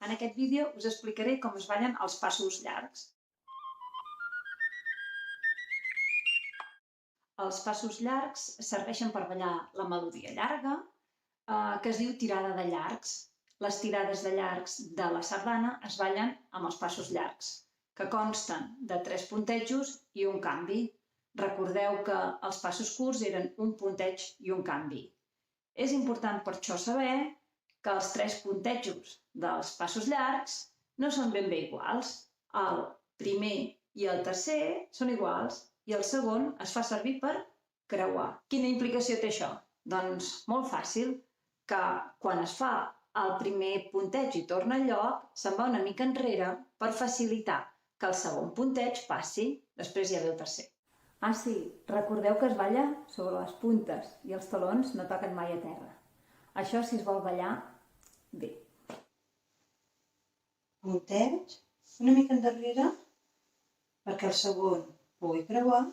En aquest vídeo us explicaré com es ballen els passos llargs. Els passos llargs serveixen per ballar la melodia llarga, que es diu tirada de llargs. Les tirades de llargs de la sardana es ballen amb els passos llargs, que consten de 3 puntejos i un canvi. Recordeu que els passos curts eren un punteig i un canvi. És important per això saber que els 3 puntejos dels passos llargs no són ben bé iguals. El primer i el tercer són iguals i el segon es fa servir per creuar. Quina implicació té això? Doncs molt fàcil, que quan es fa el primer punteig i torna al lloc, se'n va una mica enrere per facilitar que el segon punteig passi, després ja ve el tercer. Ah sí, recordeu que es balla sobre les puntes i els talons no toquen mai a terra. Això si es vol ballar bé. Punteig, una mica endarrere, perquè el segon pugui creuar.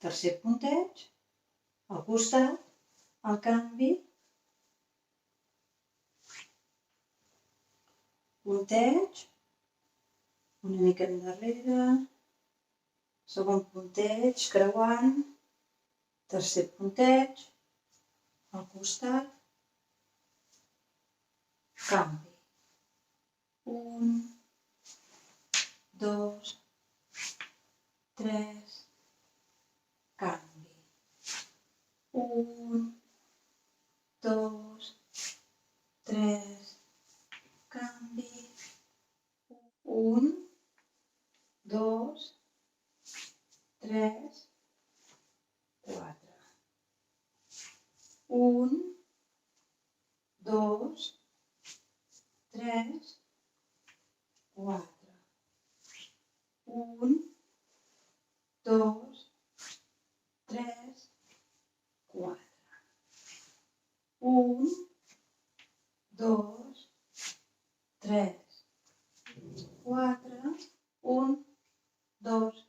Tercer punteig, al costat, el canvi. Punteig, una mica endarrere. Segon punteig, creuant. Tercer punteig, al costat. Canvi. 1, 2, 3, canvi. 1, 2, 3, canvi. 1, 2, 3, 4. 1, 2, 3, 4. 1, 2, 3, 4. 1, 2, 3, 4. 1, 2,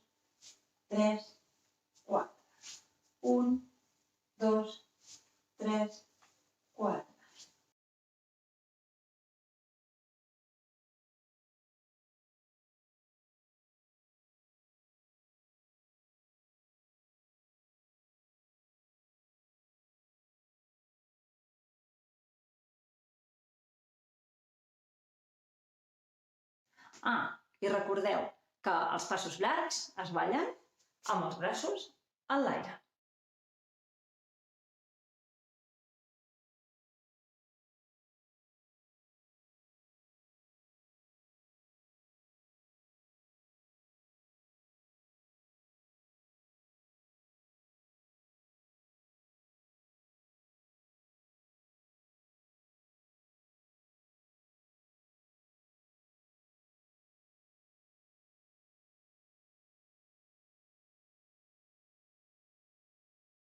3, 4. 1, 2, 3, 4. I recordeu que els passos llargs es ballen amb els braços en l'aire.